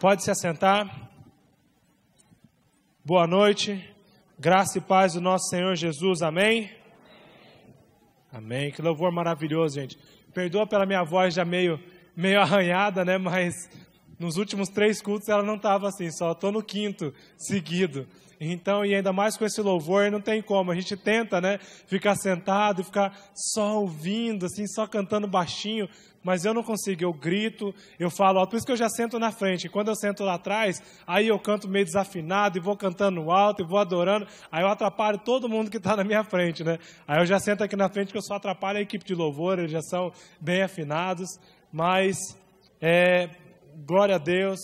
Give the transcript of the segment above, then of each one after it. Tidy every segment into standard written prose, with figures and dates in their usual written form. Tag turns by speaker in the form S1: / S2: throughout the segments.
S1: Pode se assentar. Boa noite. Graça e paz do nosso Senhor Jesus. Amém? Amém. Que louvor maravilhoso, gente. Perdoa pela minha voz já meio arranhada, né? Mas nos últimos 3 cultos ela não estava assim. Só estou no 5º seguido. Então, e ainda mais com esse louvor, não tem como. A gente tenta, né? Ficar sentado e ficar só ouvindo, assim, só cantando baixinho. Mas eu não consigo, eu grito, eu falo alto. Por isso que eu já sento na frente. Quando eu sento lá atrás, aí eu canto meio desafinado e vou cantando alto e vou adorando. Aí eu atrapalho todo mundo que está na minha frente, né? Aí eu já sento aqui na frente que eu só atrapalho a equipe de louvor, eles já são bem afinados. Mas, glória a Deus,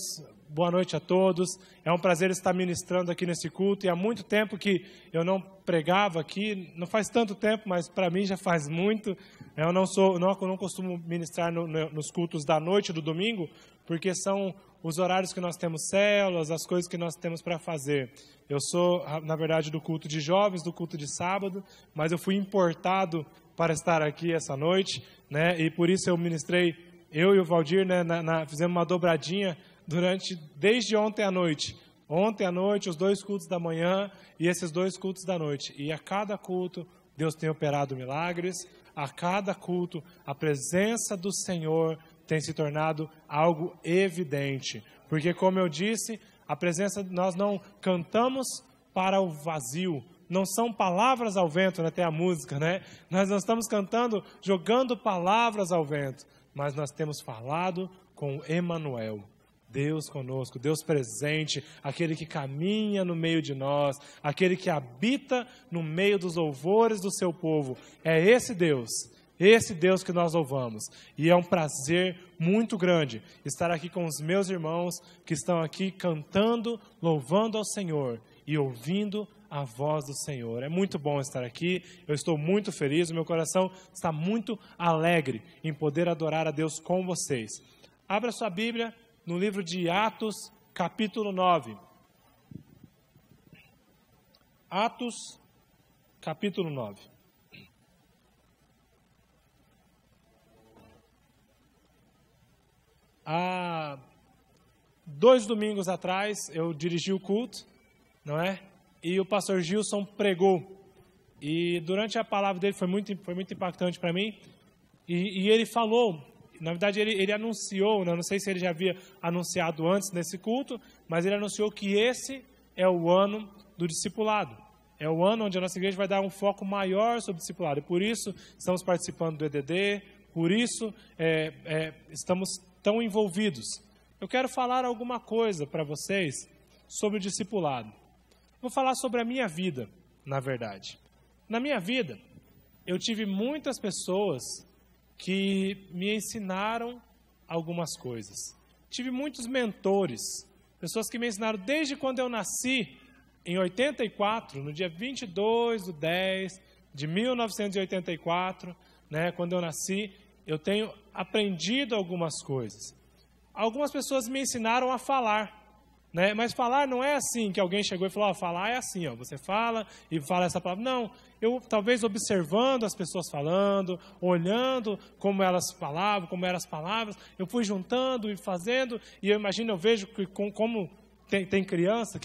S1: boa noite a todos. É um prazer estar ministrando aqui nesse culto. E há muito tempo que eu não pregava aqui, não faz tanto tempo, mas para mim já faz muito. Eu não costumo ministrar nos cultos da noite do domingo, porque são os horários que nós temos células, as coisas que nós temos para fazer. Eu sou, na verdade, do culto de jovens, do culto de sábado, mas eu fui importado para estar aqui essa noite, né? E por isso eu ministrei, eu e o Valdir, né, fizemos uma dobradinha desde ontem à noite. Ontem à noite, os 2 cultos da manhã e esses 2 cultos da noite. E a cada culto, Deus tem operado milagres. A cada culto, a presença do Senhor tem se tornado algo evidente. Porque, como eu disse, a presença, nós não cantamos para o vazio. Não são palavras ao vento, né? Tem a música, né? Nós não estamos cantando, jogando palavras ao vento. Mas nós temos falado com Emanuel. Deus conosco, Deus presente, aquele que caminha no meio de nós, aquele que habita no meio dos louvores do seu povo. É esse Deus que nós louvamos. E é um prazer muito grande estar aqui com os meus irmãos que estão aqui cantando, louvando ao Senhor e ouvindo a voz do Senhor. É muito bom estar aqui, eu estou muito feliz, o meu coração está muito alegre em poder adorar a Deus com vocês. Abra sua Bíblia no livro de Atos, capítulo 9. Atos, capítulo 9. Há 2 domingos atrás, eu dirigi o culto, não é? E o pastor Gilson pregou. E durante a palavra dele foi muito impactante para mim. E ele falou... Na verdade, ele anunciou, não sei se ele já havia anunciado antes nesse culto, mas ele anunciou que esse é o ano do discipulado. É o ano onde a nossa igreja vai dar um foco maior sobre o discipulado. E por isso estamos participando do EDD, por isso estamos tão envolvidos. Eu quero falar alguma coisa para vocês sobre o discipulado. Vou falar sobre a minha vida, na verdade. Na minha vida, eu tive muitas pessoas que me ensinaram algumas coisas. Tive muitos mentores, pessoas que me ensinaram desde quando eu nasci, em 84, no dia 22/10 de 1984, né, quando eu nasci, eu tenho aprendido algumas coisas. Algumas pessoas me ensinaram a falar, né, mas falar não é assim, que alguém chegou e falou, falar é assim, você fala e fala essa palavra. Não, eu talvez observando as pessoas falando, olhando como elas falavam, como eram as palavras, eu fui juntando e fazendo, e eu vejo que como tem criança,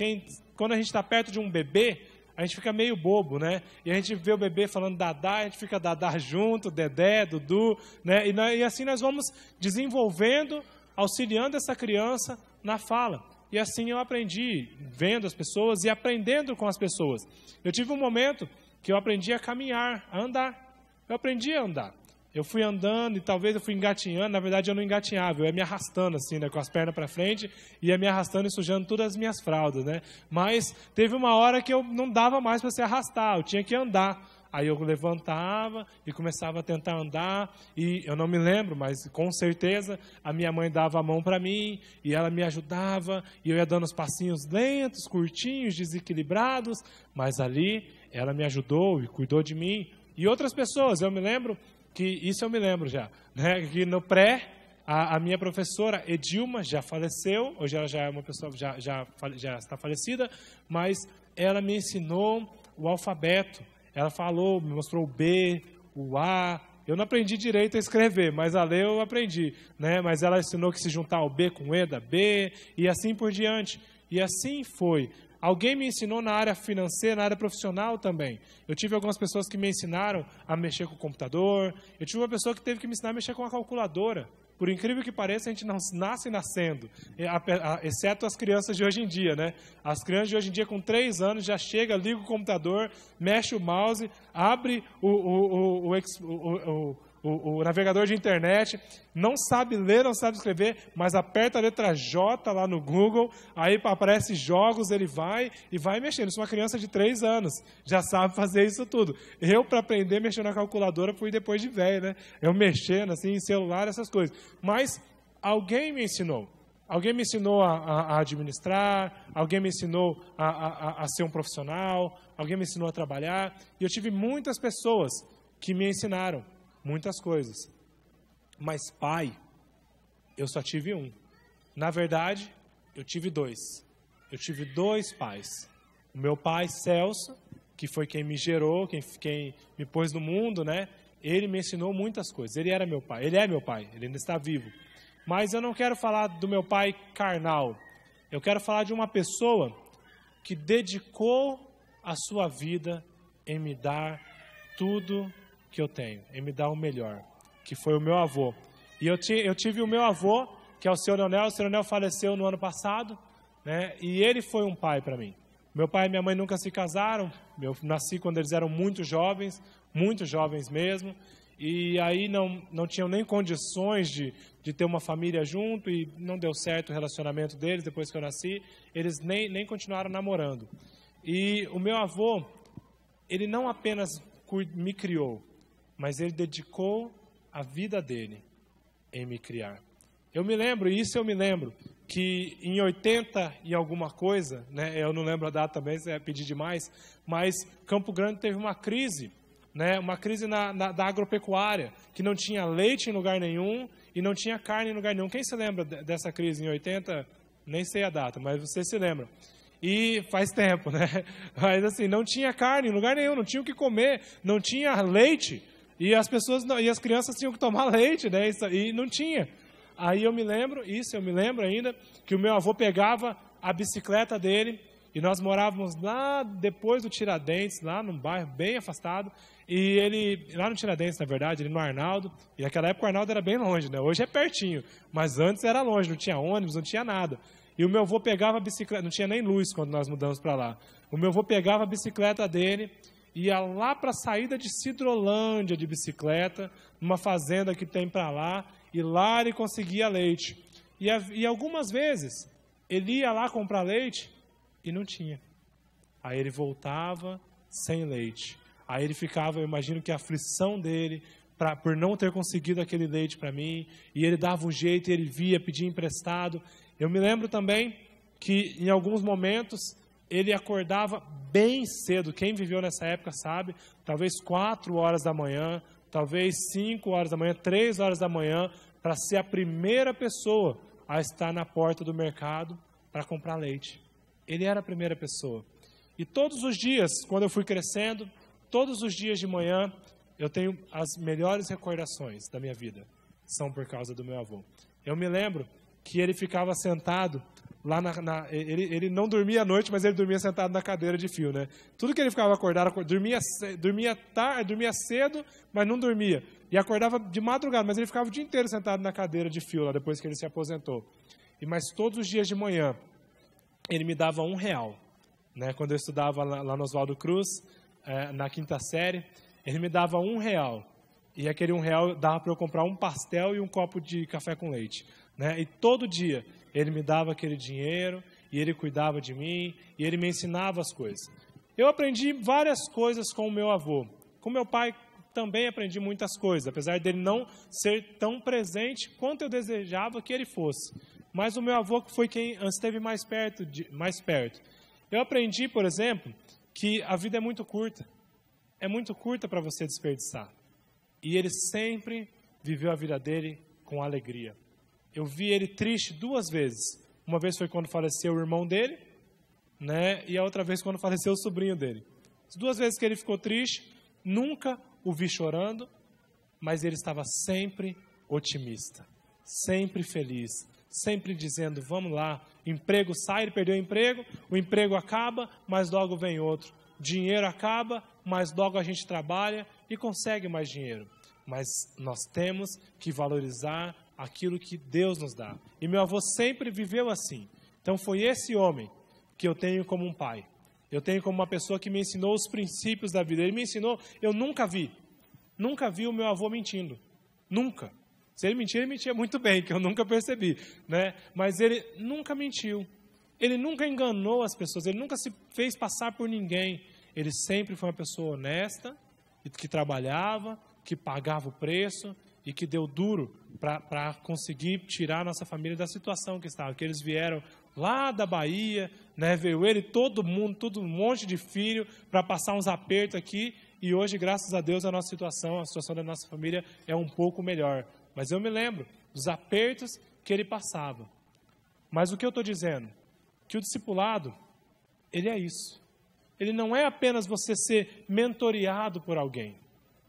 S1: quando a gente está perto de um bebê, a gente fica meio bobo, né? E a gente vê o bebê falando dadá, a gente fica dadá junto, dedé, dudu, né? E assim nós vamos desenvolvendo, auxiliando essa criança na fala. E assim eu aprendi, vendo as pessoas e aprendendo com as pessoas. Eu tive um momento que eu aprendi a caminhar, a andar. Eu aprendi a andar. Eu fui andando e talvez eu fui engatinhando. Na verdade, eu não engatinhava, eu ia me arrastando assim, né, com as pernas para frente, ia me arrastando e sujando todas as minhas fraldas, né? Mas teve uma hora que eu não dava mais para se arrastar, eu tinha que andar. Aí eu levantava e começava a tentar andar, e eu não me lembro, mas com certeza a minha mãe dava a mão para mim, e ela me ajudava, e eu ia dando os passinhos lentos, curtinhos, desequilibrados, mas ali ela me ajudou e cuidou de mim. E outras pessoas, eu me lembro isso eu me lembro já, né? Que no pré, a minha professora Edilma já faleceu, hoje ela já é uma pessoa, já está falecida, mas ela me ensinou o alfabeto. Ela falou, me mostrou o B, o A, Eu não aprendi direito a escrever, mas a ler eu aprendi, né? Mas ela ensinou que se juntar o B com E dá B, e assim por diante. E assim foi. Alguém me ensinou na área financeira, na área profissional também. Eu tive algumas pessoas que me ensinaram a mexer com o computador. Eu tive uma pessoa que teve que me ensinar a mexer com a calculadora. Por incrível que pareça, a gente não nasce nascendo, exceto as crianças de hoje em dia, né? As crianças de hoje em dia, com 3 anos, já chega, liga o computador, mexe o mouse, abre o navegador de internet, não sabe ler, não sabe escrever, mas aperta a letra J lá no Google, aí aparece jogos, ele vai e vai mexendo. Isso é uma criança de 3 anos, já sabe fazer isso tudo. Eu, para aprender a mexer na calculadora, fui depois de velho, né? Eu mexendo assim, em celular, essas coisas. Mas alguém me ensinou. Alguém me ensinou a administrar, alguém me ensinou a ser um profissional, alguém me ensinou a trabalhar. E eu tive muitas pessoas que me ensinaram muitas coisas. Mas pai, eu só tive um. Na verdade, eu tive 2. Eu tive 2 pais. O meu pai, Celso, que foi quem me gerou, quem me pôs no mundo, né? Ele me ensinou muitas coisas. Ele era meu pai. Ele é meu pai. Ele ainda está vivo. Mas eu não quero falar do meu pai carnal. Eu quero falar de uma pessoa que dedicou a sua vida em me dar tudo que eu tenho, em me dar o melhor, que foi o meu avô. E eu tive o meu avô, que é o Sr. Leonel. O Sr. Leonel faleceu no ano passado, né? E ele foi um pai para mim. Meu pai e minha mãe nunca se casaram. Eu nasci quando eles eram muito jovens mesmo. E aí não tinham nem condições de ter uma família junto, e não deu certo o relacionamento deles depois que eu nasci. Eles nem continuaram namorando. E o meu avô, ele não apenas me criou, mas ele dedicou a vida dele em me criar. Eu me lembro, que em 80 e alguma coisa, né, eu não lembro a data também, se é pedir demais, mas Campo Grande teve uma crise, né, uma crise da agropecuária, que não tinha leite em lugar nenhum e não tinha carne em lugar nenhum. Quem se lembra dessa crise em 80? Nem sei a data, mas você se lembra. E faz tempo, né? Mas assim, não tinha carne em lugar nenhum, não tinha o que comer, não tinha leite. E as crianças tinham que tomar leite, né? E não tinha. Aí eu me lembro ainda, que o meu avô pegava a bicicleta dele, e nós morávamos lá depois do Tiradentes, lá num bairro bem afastado, e ele, lá no Tiradentes, na verdade, ele no Arnaldo, e naquela época o Arnaldo era bem longe, né? Hoje é pertinho, mas antes era longe, não tinha ônibus, não tinha nada. E o meu avô pegava a bicicleta, não tinha nem luz quando nós mudamos para lá. O meu avô pegava a bicicleta dele, ia lá para a saída de Sidrolândia de bicicleta, numa fazenda que tem para lá, e lá ele conseguia leite. E algumas vezes ele ia lá comprar leite e não tinha. Aí ele voltava sem leite. Aí ele ficava, eu imagino que a aflição dele por não ter conseguido aquele leite para mim, e ele dava um jeito, e ele via, pedia emprestado. Eu me lembro também que em alguns momentos ele acordava bem cedo. Quem viveu nessa época sabe, talvez 4 horas da manhã, talvez 5 horas da manhã, 3 horas da manhã, para ser a primeira pessoa a estar na porta do mercado para comprar leite. Ele era a primeira pessoa. E todos os dias, quando eu fui crescendo, todos os dias de manhã, eu tenho as melhores recordações da minha vida. São por causa do meu avô. Eu me lembro que ele ficava sentado lá ele não dormia à noite, mas ele dormia sentado na cadeira de fio, né? Tudo que ele ficava acordado, dormia cedo, mas não dormia. E acordava de madrugada, mas ele ficava o dia inteiro sentado na cadeira de fio, lá depois que ele se aposentou. Mas todos os dias de manhã, ele me dava R$1, né? Quando eu estudava lá no Oswaldo Cruz, na 5ª série, ele me dava R$1. E aquele R$1 dava para eu comprar um pastel e um copo de café com leite, né? E todo dia ele me dava aquele dinheiro, e ele cuidava de mim, e ele me ensinava as coisas. Eu aprendi várias coisas com o meu avô. Com meu pai também aprendi muitas coisas, apesar dele não ser tão presente quanto eu desejava que ele fosse. Mas o meu avô foi quem esteve mais perto. Eu aprendi, por exemplo, que a vida é muito curta. É muito curta para você desperdiçar. E ele sempre viveu a vida dele com alegria. Eu vi ele triste 2 vezes. Uma vez foi quando faleceu o irmão dele, né? E a outra vez quando faleceu o sobrinho dele. As 2 vezes que ele ficou triste, nunca o vi chorando, mas ele estava sempre otimista, sempre feliz, sempre dizendo, vamos lá, emprego sai, ele perdeu o emprego acaba, mas logo vem outro. Dinheiro acaba, mas logo a gente trabalha e consegue mais dinheiro. Mas nós temos que valorizar aquilo que Deus nos dá. E meu avô sempre viveu assim. Então foi esse homem que eu tenho como um pai. Eu tenho como uma pessoa que me ensinou os princípios da vida. Ele me ensinou, eu nunca vi o meu avô mentindo. Nunca. Se ele mentia muito bem, que eu nunca percebi, né? Mas ele nunca mentiu. Ele nunca enganou as pessoas, ele nunca se fez passar por ninguém. Ele sempre foi uma pessoa honesta, que trabalhava, que pagava o preço e que deu duro para conseguir tirar a nossa família da situação que estava. Que eles vieram lá da Bahia, né? Veio ele, todo mundo, um monte de filho, para passar uns apertos aqui. E hoje, graças a Deus, a situação da nossa família é um pouco melhor. Mas eu me lembro dos apertos que ele passava. Mas o que eu estou dizendo? Que o discipulado, ele é isso. Ele não é apenas você ser mentoreado por alguém.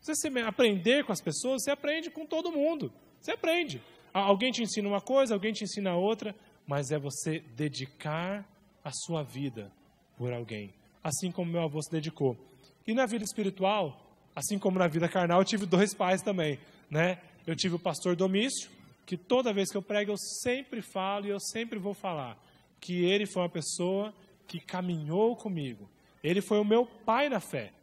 S1: Você aprender com as pessoas, você aprende com todo mundo. Você aprende. Alguém te ensina uma coisa, alguém te ensina outra, mas é você dedicar a sua vida por alguém. Assim como meu avô se dedicou. E na vida espiritual, assim como na vida carnal, eu tive 2 pais também, né? Eu tive o pastor Domício, que toda vez que eu prego, eu sempre falo e eu sempre vou falar, que ele foi uma pessoa que caminhou comigo. Ele foi o meu pai na fé.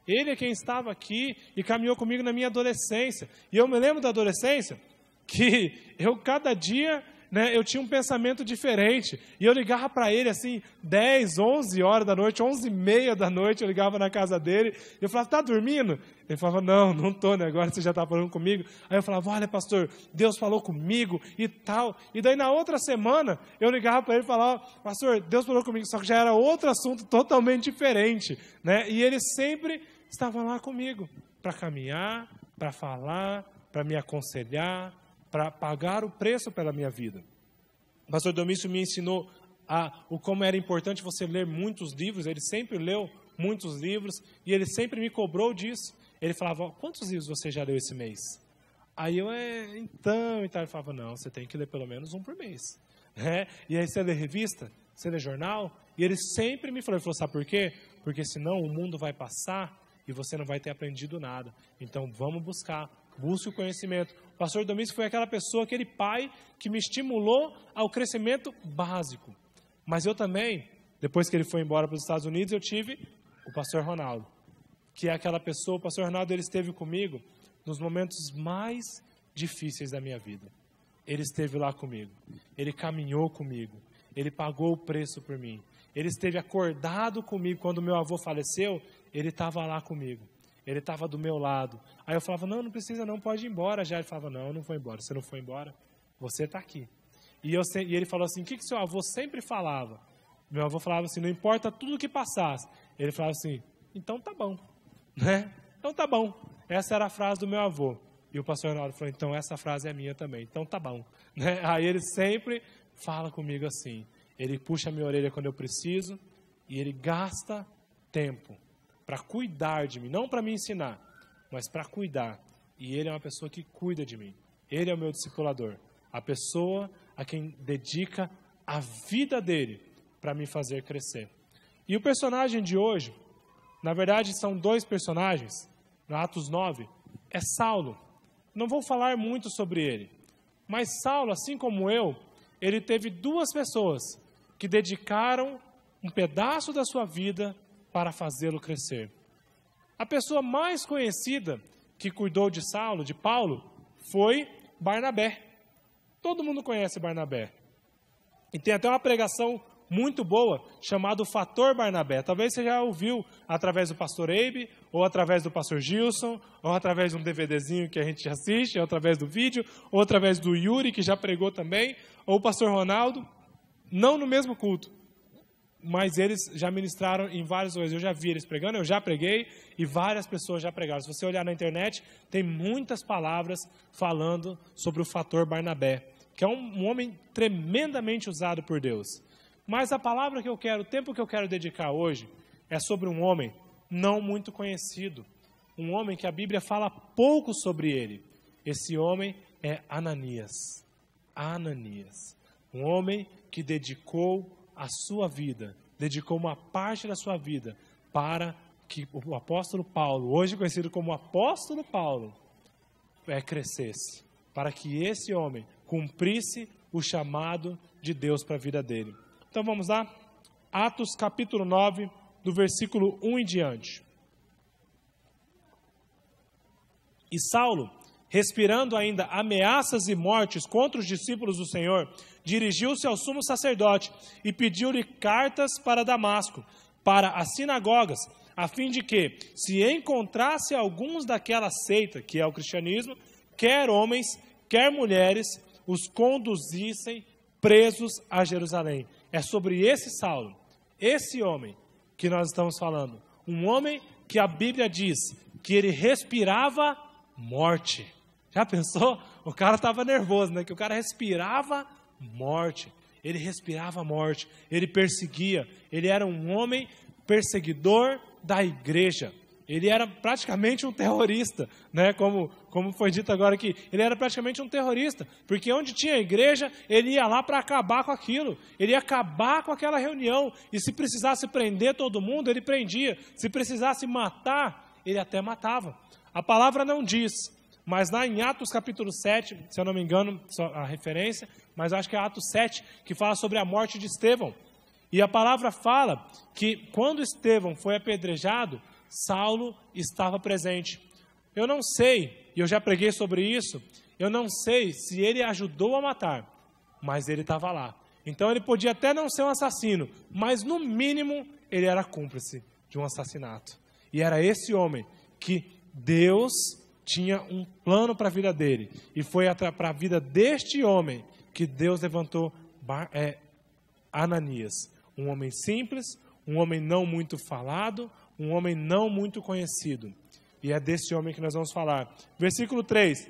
S1: Ele é quem estava aqui e caminhou comigo na minha adolescência. E eu me lembro da adolescência que eu, cada dia, né, eu tinha um pensamento diferente. E eu ligava para ele assim, 10, 11 horas da noite, 11h30 da noite, eu ligava na casa dele. E eu falava, tá dormindo? Ele falava, não estou, né? Agora você já está falando comigo. Aí eu falava, olha pastor, Deus falou comigo e tal. E daí na outra semana, eu ligava para ele e falava, pastor, Deus falou comigo, só que já era outro assunto totalmente diferente, né? E ele sempre estava lá comigo, para caminhar, para falar, para me aconselhar, para pagar o preço pela minha vida. O pastor Domício me ensinou como era importante você ler muitos livros. Ele sempre leu muitos livros e ele sempre me cobrou disso. Ele falava, quantos livros você já leu esse mês? Aí eu, então, ele falava, não, você tem que ler pelo menos um por mês. E aí você lê revista, você lê jornal, e ele sempre me falou, sabe por quê? Porque senão o mundo vai passar e você não vai ter aprendido nada. Então vamos busque o conhecimento. O pastor Domingos foi aquela pessoa, aquele pai que me estimulou ao crescimento básico. Mas eu também, depois que ele foi embora para os Estados Unidos, eu tive o pastor Ronaldo, que é aquela pessoa, o pastor Ronaldo, ele esteve comigo nos momentos mais difíceis da minha vida. Ele esteve lá comigo, ele caminhou comigo, ele pagou o preço por mim. Ele esteve acordado comigo quando meu avô faleceu, ele estava lá comigo. Ele estava do meu lado. Aí eu falava, não precisa não, pode ir embora já. Ele falava, não vou embora. Você não foi embora, você está aqui. E ele falou assim, o que seu avô sempre falava? Meu avô falava assim, não importa tudo o que passasse. Ele falava assim, então tá bom. Né? Então tá bom. Essa era a frase do meu avô. E o pastor Ronaldo falou, então essa frase é minha também. Então tá bom. Né? Aí ele sempre fala comigo assim. Ele puxa a minha orelha quando eu preciso e ele gasta tempo para cuidar de mim, não para me ensinar, mas para cuidar. E ele é uma pessoa que cuida de mim. Ele é o meu discipulador, a pessoa a quem dedica a vida dele para me fazer crescer. E o personagem de hoje, na verdade são 2 personagens, no Atos 9, é Saulo. Não vou falar muito sobre ele, mas Saulo, assim como eu, ele teve 2 pessoas que dedicaram um pedaço da sua vida para fazê-lo crescer. A pessoa mais conhecida que cuidou de Saulo, de Paulo, foi Barnabé. Todo mundo conhece Barnabé. E tem até uma pregação muito boa chamada Fator Barnabé. Talvez você já ouviu através do pastor Eibe, ou através do pastor Gilson, ou através de um DVDzinho que a gente assiste, ou através do vídeo, ou através do Yuri, que já pregou também, ou o pastor Ronaldo. Não no mesmo culto, mas eles já ministraram em várias vezes. Eu já vi eles pregando, eu já preguei e várias pessoas já pregaram. Se você olhar na internet, tem muitas palavras falando sobre o fator Barnabé, que é um homem tremendamente usado por Deus. Mas a palavra o tempo que eu quero dedicar hoje é sobre um homem não muito conhecido, um homem que a Bíblia fala pouco sobre ele. Esse homem é Ananias. Ananias. Um homem que dedicou a sua vida, dedicou uma parte da sua vida para que o apóstolo Paulo, hoje conhecido como apóstolo Paulo, crescesse. Para que esse homem cumprisse o chamado de Deus para a vida dele. Então vamos lá? Atos capítulo 9, do versículo 1 em diante. E Saulo, respirando ainda ameaças e mortes contra os discípulos do Senhor, dirigiu-se ao sumo sacerdote e pediu-lhe cartas para Damasco, para as sinagogas, a fim de que, se encontrasse alguns daquela seita, que é o cristianismo, quer homens, quer mulheres, os conduzissem presos a Jerusalém. É sobre esse Saulo, esse homem que nós estamos falando. Um homem que a Bíblia diz que ele respirava morte. Já pensou? O cara estava nervoso, né? Que o cara respirava morte. Ele respirava morte. Ele perseguia. Ele era um homem perseguidor da igreja. Ele era praticamente um terrorista, né? Como foi dito agora aqui. Ele era praticamente um terrorista, porque onde tinha igreja, ele ia lá para acabar com aquilo. Ele ia acabar com aquela reunião. E se precisasse prender todo mundo, ele prendia. Se precisasse matar, ele até matava. A palavra não diz, mas lá em Atos capítulo 7, se eu não me engano, a referência, mas acho que é Atos 7, que fala sobre a morte de Estevão. E a palavra fala que quando Estevão foi apedrejado, Saulo estava presente. Eu não sei, e eu já preguei sobre isso, eu não sei se ele ajudou a matar, mas ele estava lá. Então ele podia até não ser um assassino, mas no mínimo ele era cúmplice de um assassinato. E era esse homem que Deus tinha um plano para a vida dele. E foi para a vida deste homem que Deus levantou Ananias. Um homem simples, um homem não muito falado, um homem não muito conhecido. E é desse homem que nós vamos falar. Versículo 3.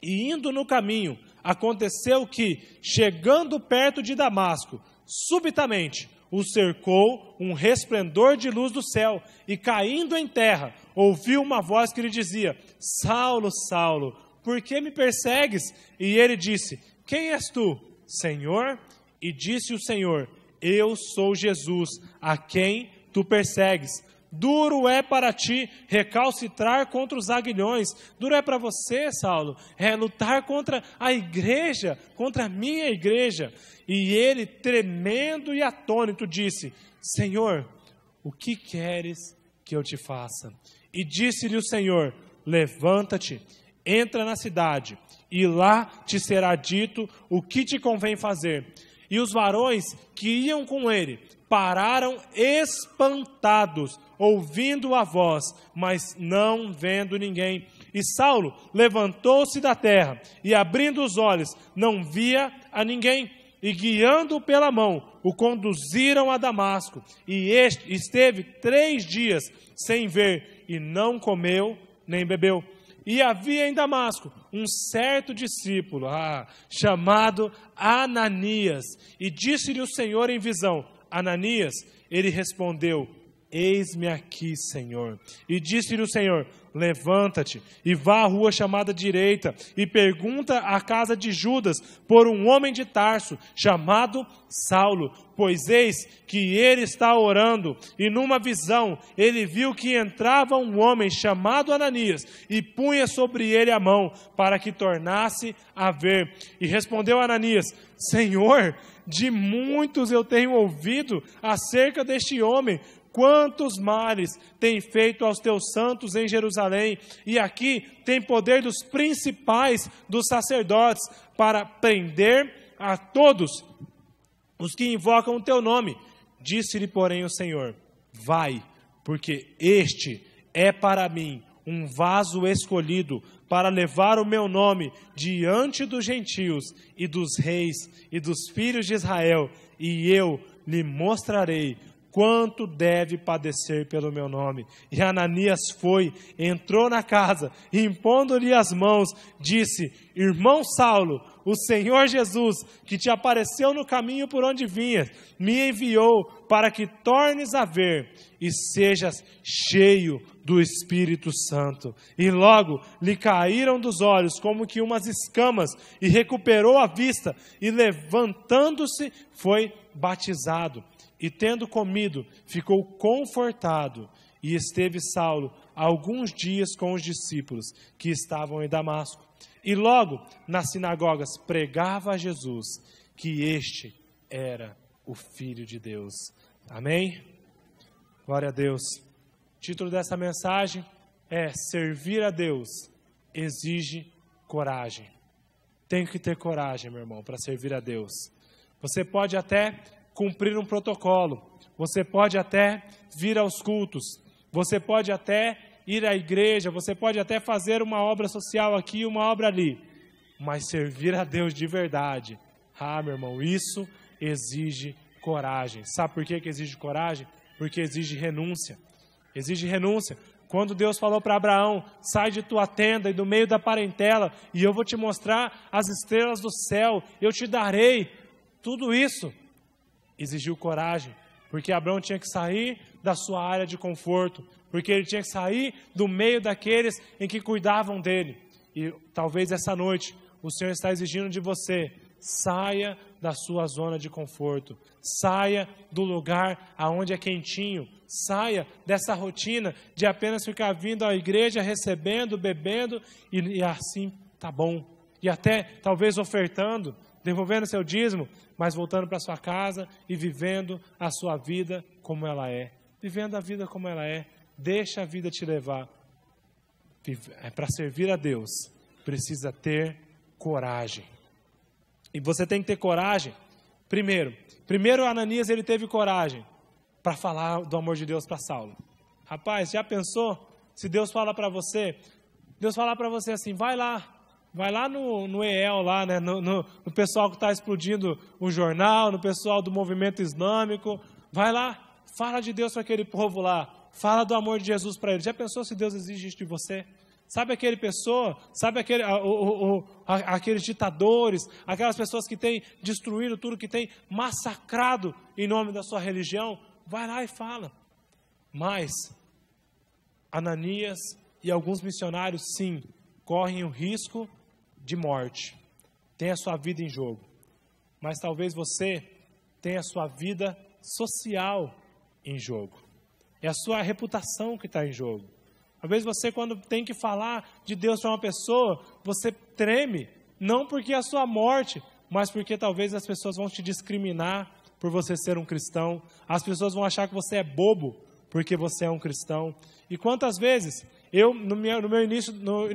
S1: E indo no caminho, aconteceu que, chegando perto de Damasco, subitamente o cercou um resplendor de luz do céu, e caindo em terra, ouviu uma voz que lhe dizia: Saulo, Saulo, por que me persegues? E ele disse: quem és tu, Senhor? E disse o Senhor: eu sou Jesus, a quem tu persegues. Duro é para ti recalcitrar contra os aguilhões. Duro é para você, Saulo, lutar contra a igreja, contra a minha igreja. E ele, tremendo e atônito, disse: Senhor, o que queres que eu te faça? E disse-lhe o Senhor: levanta-te, entra na cidade, e lá te será dito o que te convém fazer. E os varões que iam com ele pararam espantados, ouvindo a voz, mas não vendo ninguém. E Saulo levantou-se da terra, e abrindo os olhos, não via a ninguém. E guiando-o pela mão, o conduziram a Damasco. E este esteve 3 dias sem ver, e não comeu nem bebeu. E havia em Damasco um certo discípulo, chamado Ananias. E disse-lhe o Senhor em visão: Ananias. Ele respondeu: eis-me aqui, Senhor. E disse-lhe o Senhor: levanta-te e vá à rua chamada direita e pergunta à casa de Judas por um homem de Tarso chamado Saulo, pois eis que ele está orando. E numa visão ele viu que entrava um homem chamado Ananias e punha sobre ele a mão para que tornasse a ver. E respondeu Ananias: Senhor, de muitos eu tenho ouvido acerca deste homem, quantos males tem feito aos teus santos em Jerusalém, e aqui tem poder dos principais dos sacerdotes para prender a todos os que invocam o teu nome. Disse-lhe, porém, o Senhor: vai, porque este é para mim um vaso escolhido para levar o meu nome diante dos gentios e dos reis e dos filhos de Israel, e eu lhe mostrarei quanto deve padecer pelo meu nome. E Ananias foi, entrou na casa, e impondo-lhe as mãos, disse: irmão Saulo, o Senhor Jesus, que te apareceu no caminho por onde vinhas, me enviou para que tornes a ver e sejas cheio do Espírito Santo. E logo lhe caíram dos olhos como que umas escamas, e recuperou a vista, e levantando-se foi batizado. E tendo comido, ficou confortado, e esteve Saulo alguns dias com os discípulos que estavam em Damasco. E logo, nas sinagogas, pregava a Jesus que este era o Filho de Deus. Amém? Glória a Deus. O título dessa mensagem é: servir a Deus exige coragem. Tem que ter coragem, meu irmão, para servir a Deus. Você pode até cumprir um protocolo, você pode até vir aos cultos, você pode até ir à igreja, você pode até fazer uma obra social aqui, uma obra ali, mas servir a Deus de verdade, meu irmão, isso exige coragem. Sabe por que exige coragem? Porque exige renúncia. Exige renúncia. Quando Deus falou para Abraão: sai de tua tenda e do meio da parentela, e eu vou te mostrar as estrelas do céu, eu te darei, tudo isso exigiu coragem, porque Abraão tinha que sair da sua área de conforto, porque ele tinha que sair do meio daqueles em que cuidavam dele. E talvez essa noite o Senhor está exigindo de você: saia da sua zona de conforto, saia do lugar aonde é quentinho, saia dessa rotina de apenas ficar vindo à igreja, recebendo, bebendo, e assim tá bom, e até talvez ofertando, devolvendo seu dízimo, mas voltando para sua casa e vivendo a sua vida como ela é, vivendo a vida como ela é. Deixa a vida te levar. Para servir a Deus, precisa ter coragem. E você tem que ter coragem. Primeiro Ananias, ele teve coragem para falar do amor de Deus para Saulo. Rapaz, já pensou se Deus fala para você? Deus fala para você assim: vai lá no EL, lá, né, no pessoal que está explodindo o jornal, no pessoal do movimento islâmico, vai lá, fala de Deus para aquele povo lá, fala do amor de Jesus para eles. Já pensou se Deus exige isso de você? Sabe aquele pessoa, sabe aqueles ditadores, aquelas pessoas que têm destruído tudo, que têm massacrado em nome da sua religião? Vai lá e fala. Mas Ananias e alguns missionários, sim, correm o risco de morte, tem a sua vida em jogo. Mas talvez você tenha a sua vida social em jogo. É a sua reputação que está em jogo. Talvez você, quando tem que falar de Deus para uma pessoa, você treme, não porque é a sua morte, mas porque talvez as pessoas vão te discriminar por você ser um cristão. As pessoas vão achar que você é bobo porque você é um cristão. E quantas vezes no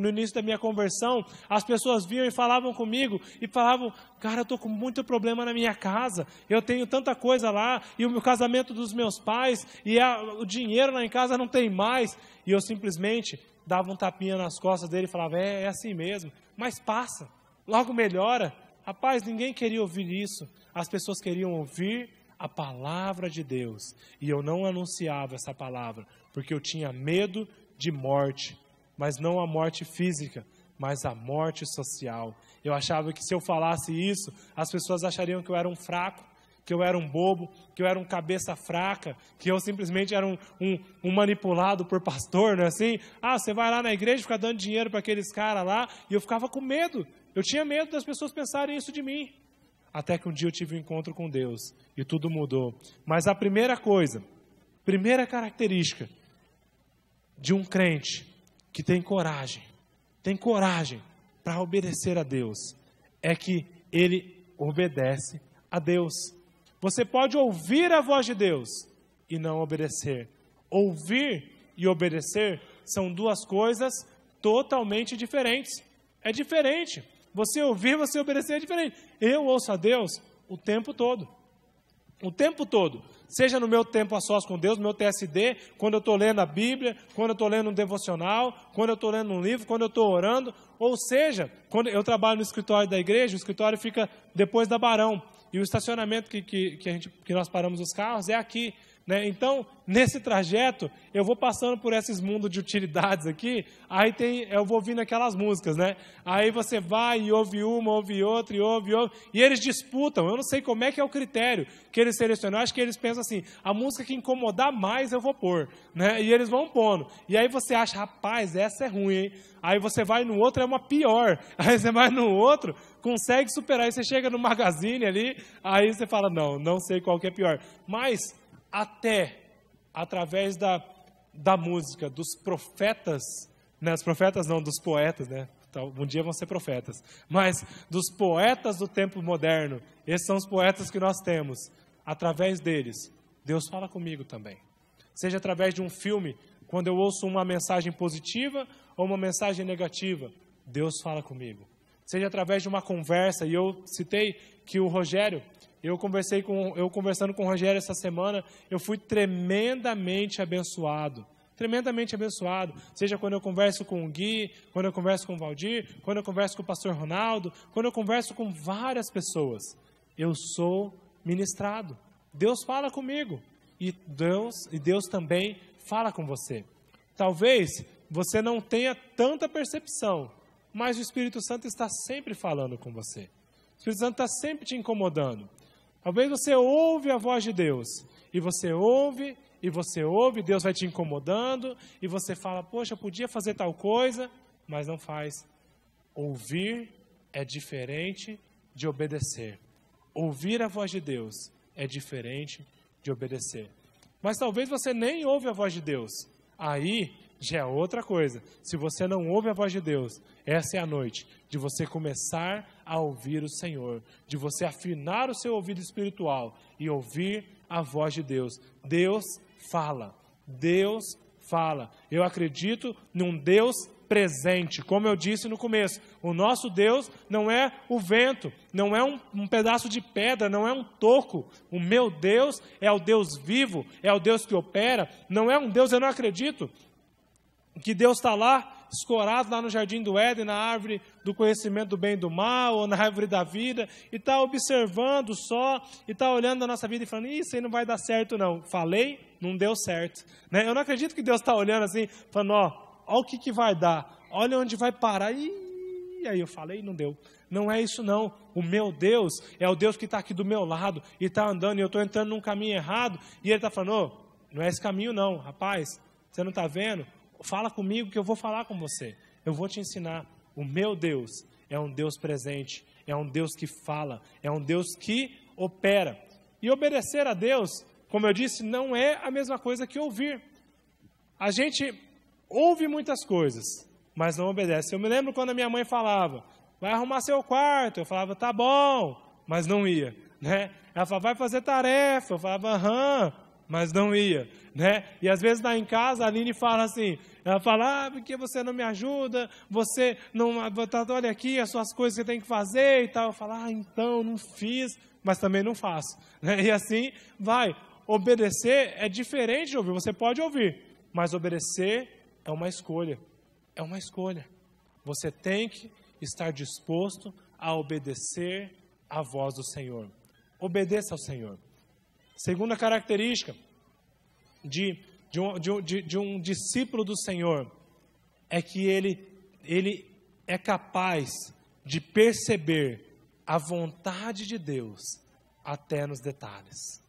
S1: início da minha conversão, as pessoas vinham e falavam comigo, e falavam: cara, eu estou com muito problema na minha casa, eu tenho tanta coisa lá, e o casamento dos meus pais, e o dinheiro lá em casa não tem mais. E eu simplesmente dava um tapinha nas costas dele e falava: é assim mesmo, mas passa, logo melhora. Rapaz, ninguém queria ouvir isso. As pessoas queriam ouvir a palavra de Deus, e eu não anunciava essa palavra, porque eu tinha medo de morte, mas não a morte física, mas a morte social. Eu achava que se eu falasse isso, as pessoas achariam que eu era um fraco, que eu era um bobo, que eu era um cabeça fraca, que eu simplesmente era um manipulado por pastor, não é assim? Você vai lá na igreja e fica dando dinheiro para aqueles caras lá, e eu ficava com medo. Eu tinha medo das pessoas pensarem isso de mim. Até que um dia eu tive um encontro com Deus, e tudo mudou. Mas a primeira característica de um crente que tem coragem para obedecer a Deus, é que ele obedece a Deus. Você pode ouvir a voz de Deus e não obedecer. Ouvir e obedecer são duas coisas totalmente diferentes. É diferente. Você ouvir, você obedecer é diferente. Eu ouço a Deus o tempo todo. O tempo todo. Seja no meu tempo a sós com Deus, no meu TSD, quando eu estou lendo a Bíblia, quando eu estou lendo um devocional, quando eu estou lendo um livro, quando eu estou orando, ou seja, quando eu trabalho no escritório da igreja, o escritório fica depois da Barão, e o estacionamento que nós paramos os carros é aqui, né? Então, nesse trajeto, eu vou passando por esses mundos de utilidades aqui, aí eu vou ouvindo aquelas músicas, né? Aí você vai e ouve uma, ouve outra, e eles disputam. Eu não sei como é que é o critério que eles selecionam. Eu acho que eles pensam assim, a música que incomodar mais eu vou pôr, né? E eles vão pondo. E aí você acha, rapaz, essa é ruim, hein? Aí você vai no outro, é uma pior. Aí você vai no outro, consegue superar. Aí você chega no Magazine ali, aí você fala, não sei qual que é pior. Mas até através da música, dos profetas, né? Os profetas não, dos poetas, né? Então, um dia vão ser profetas. Mas dos poetas do tempo moderno, esses são os poetas que nós temos. Através deles, Deus fala comigo também. Seja através de um filme, quando eu ouço uma mensagem positiva ou uma mensagem negativa, Deus fala comigo. Seja através de uma conversa, e eu citei que o Rogério, eu conversando com o Rogério essa semana, eu fui tremendamente abençoado. Tremendamente abençoado. Seja quando eu converso com o Gui, quando eu converso com o Valdir, quando eu converso com o pastor Ronaldo, quando eu converso com várias pessoas, eu sou ministrado. Deus fala comigo. E Deus também fala com você. Talvez você não tenha tanta percepção, mas o Espírito Santo está sempre falando com você. O Espírito Santo está sempre te incomodando. Talvez você ouve a voz de Deus, e você ouve, Deus vai te incomodando, e você fala, poxa, eu podia fazer tal coisa, mas não faz. Ouvir é diferente de obedecer. Ouvir a voz de Deus é diferente de obedecer. Mas talvez você nem ouve a voz de Deus. Aí já é outra coisa. Se você não ouve a voz de Deus, essa é a noite de você começar a ouvir o Senhor, de você afinar o seu ouvido espiritual e ouvir a voz de Deus. Deus fala. Deus fala. Eu acredito num Deus presente. Como eu disse no começo, o nosso Deus não é o vento, não é um pedaço de pedra, não é um toco. O meu Deus é o Deus vivo, é o Deus que opera. Não é um Deus, eu não acredito que Deus está lá, escorado lá no jardim do Éden, na árvore do conhecimento do bem e do mal, ou na árvore da vida, e está observando só, e está olhando a nossa vida e falando, isso aí não vai dar certo não. Falei, não deu certo. Né? Eu não acredito que Deus está olhando assim, falando, olha o que vai dar, olha onde vai parar, e aí eu falei, não deu. Não é isso não, o meu Deus é o Deus que está aqui do meu lado, e está andando, e eu estou entrando num caminho errado, e Ele está falando, não é esse caminho não, rapaz, você não está vendo? Fala comigo que eu vou falar com você. Eu vou te ensinar. O meu Deus é um Deus presente. É um Deus que fala. É um Deus que opera. E obedecer a Deus, como eu disse, não é a mesma coisa que ouvir. A gente ouve muitas coisas, mas não obedece. Eu me lembro quando a minha mãe falava, vai arrumar seu quarto. Eu falava, tá bom, mas não ia. Né? Ela falava, vai fazer tarefa. Eu falava, aham, mas não ia, né? E às vezes lá em casa a Aline fala assim, ela fala, porque você não me ajuda, você não, olha aqui as suas coisas que você tem que fazer e tal. Eu falo, então, não fiz, mas também não faço, né? E assim vai. Obedecer é diferente de ouvir, você pode ouvir, mas obedecer é uma escolha, Você tem que estar disposto a obedecer à voz do Senhor. Obedeça ao Senhor. Segunda característica de um discípulo do Senhor é que ele é capaz de perceber a vontade de Deus até nos detalhes.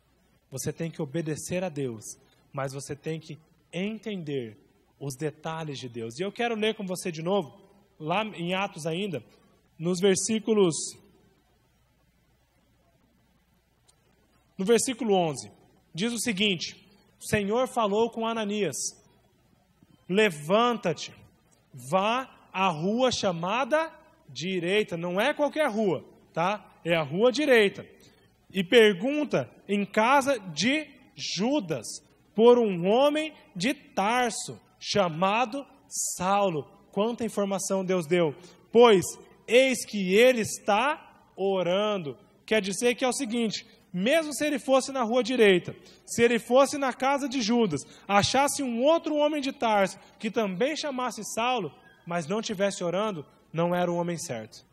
S1: Você tem que obedecer a Deus, mas você tem que entender os detalhes de Deus. E eu quero ler com você de novo, lá em Atos ainda, nos versículos... No versículo 11, diz o seguinte, o Senhor falou com Ananias, levanta-te, vá à rua chamada direita, não é qualquer rua, tá? É a rua direita, e pergunta em casa de Judas, por um homem de Tarso, chamado Saulo. Quanta informação Deus deu, pois eis que ele está orando. Quer dizer que é o seguinte, mesmo se ele fosse na rua direita, se ele fosse na casa de Judas, achasse um outro homem de Tarso, que também chamasse Saulo, mas não estivesse orando, não era o homem certo.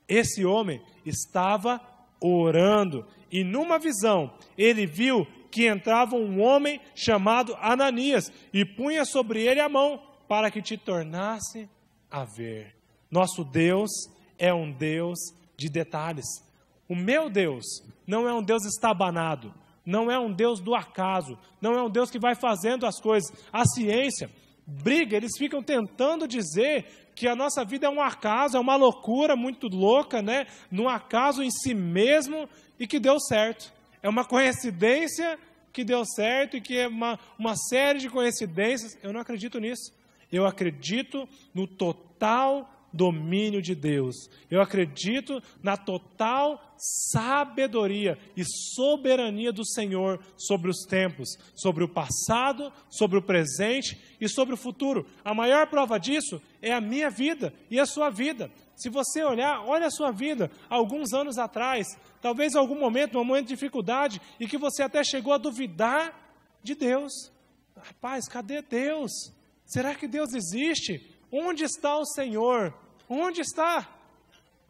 S1: Esse homem estava orando, e numa visão ele viu que entrava um homem chamado Ananias e punha sobre ele a mão para que te tornasse a ver. Nosso Deus é um Deus de detalhes. O meu Deus não é um Deus estabanado, não é um Deus do acaso, não é um Deus que vai fazendo as coisas. A ciência briga, eles ficam tentando dizer que a nossa vida é um acaso, é uma loucura muito louca, né? Num acaso em si mesmo e que deu certo. É uma coincidência que deu certo e que é uma série de coincidências. Eu não acredito nisso. Eu acredito no total domínio de Deus. Eu acredito na total sabedoria e soberania do Senhor sobre os tempos, sobre o passado, sobre o presente e sobre o futuro. A maior prova disso é a minha vida e a sua vida. Se você olhar, olha a sua vida, alguns anos atrás, talvez em algum momento, um momento de dificuldade, e que você até chegou a duvidar de Deus. Rapaz, cadê Deus? Será que Deus existe? Onde está o Senhor? Onde está?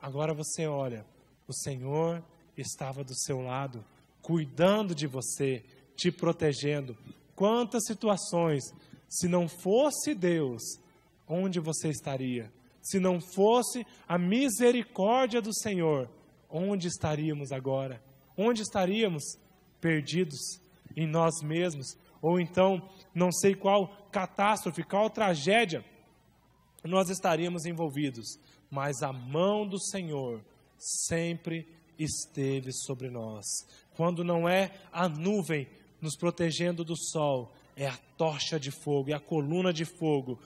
S1: Agora você olha, o Senhor estava do seu lado, cuidando de você, te protegendo. Quantas situações, se não fosse Deus, onde você estaria? Se não fosse a misericórdia do Senhor, onde estaríamos agora? Onde estaríamos? Perdidos em nós mesmos, ou então, não sei qual catástrofe, qual tragédia nós estaríamos envolvidos, mas a mão do Senhor sempre esteve sobre nós. Quando não é a nuvem nos protegendo do sol, é a tocha de fogo, é a coluna de fogo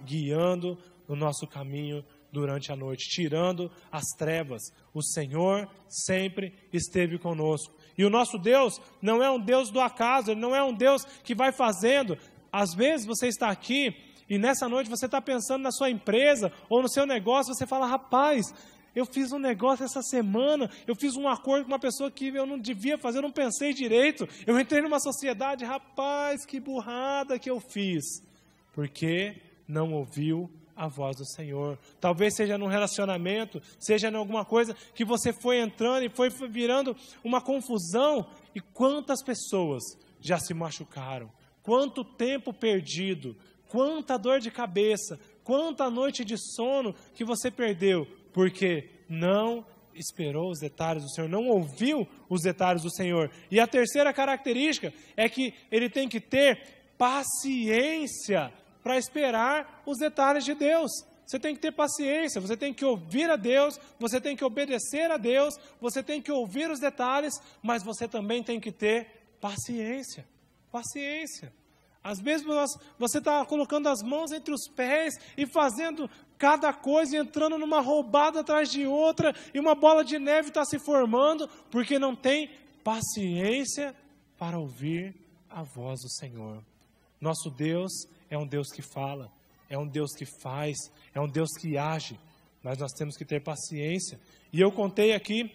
S1: guiando o nosso caminho durante a noite, tirando as trevas. O Senhor sempre esteve conosco. E o nosso Deus não é um Deus do acaso, Ele não é um Deus que vai fazendo. Às vezes você está aqui e nessa noite você está pensando na sua empresa ou no seu negócio, você fala, rapaz, eu fiz um negócio essa semana, eu fiz um acordo com uma pessoa que eu não devia fazer, eu não pensei direito, eu entrei numa sociedade, rapaz, que burrada que eu fiz, porque não ouviu a voz do Senhor. Talvez seja num relacionamento, seja em alguma coisa que você foi entrando e foi virando uma confusão, e quantas pessoas já se machucaram, quanto tempo perdido, quanta dor de cabeça, quanta noite de sono que você perdeu, porque não esperou os detalhes do Senhor, não ouviu os detalhes do Senhor. E a terceira característica é que ele tem que ter paciência para esperar os detalhes de Deus. Você tem que ter paciência, você tem que ouvir a Deus, você tem que obedecer a Deus, você tem que ouvir os detalhes, mas você também tem que ter paciência. Paciência. Às vezes você está colocando as mãos entre os pés e fazendo cada coisa e entrando numa roubada atrás de outra e uma bola de neve está se formando porque não tem paciência para ouvir a voz do Senhor. Nosso Deus é um Deus que fala, é um Deus que faz, é um Deus que age, mas nós temos que ter paciência. E eu contei aqui,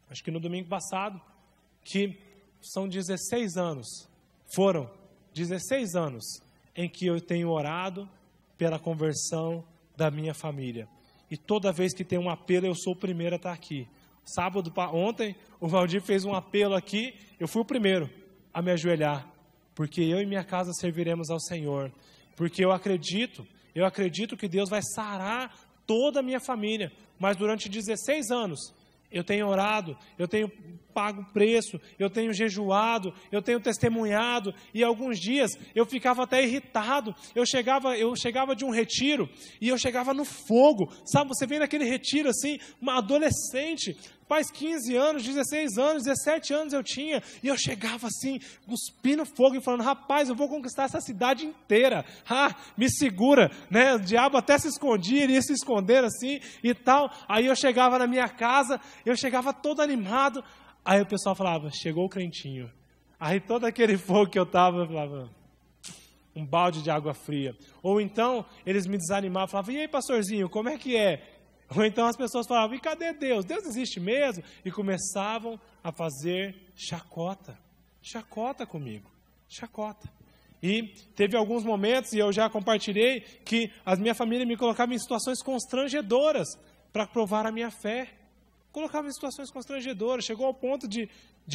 S1: acho que no domingo passado, que são 16 anos. Foram 16 anos em que eu tenho orado pela conversão da minha família. E toda vez que tem um apelo, eu sou o primeiro a estar aqui. Ontem, o Valdir fez um apelo aqui, eu fui o primeiro a me ajoelhar. Porque eu e minha casa serviremos ao Senhor. Porque eu acredito que Deus vai sarar toda a minha família. Mas durante 16 anos, eu tenho orado, eu tenho pago preço, eu tenho jejuado, eu tenho testemunhado, e alguns dias eu ficava até irritado. Eu chegava de um retiro e eu chegava no fogo, sabe? Você vem naquele retiro assim, uma adolescente, faz 15 anos, 16 anos, 17 anos eu tinha, e eu chegava assim, cuspindo fogo e falando, rapaz, eu vou conquistar essa cidade inteira, me segura, né? O diabo até se escondia, ele ia se esconder assim e tal. Aí eu chegava na minha casa, eu chegava todo animado, aí o pessoal falava, chegou o crentinho. Aí todo aquele fogo que eu estava, eu falava, um balde de água fria. Ou então, eles me desanimavam, falavam, e aí pastorzinho, como é que é? Ou então as pessoas falavam, e cadê Deus? Deus existe mesmo? E começavam a fazer chacota comigo, chacota. E teve alguns momentos, e eu já compartilhei, que a minha família me colocava em situações constrangedoras para provar a minha fé. colocava em situações constrangedoras. Chegou ao ponto de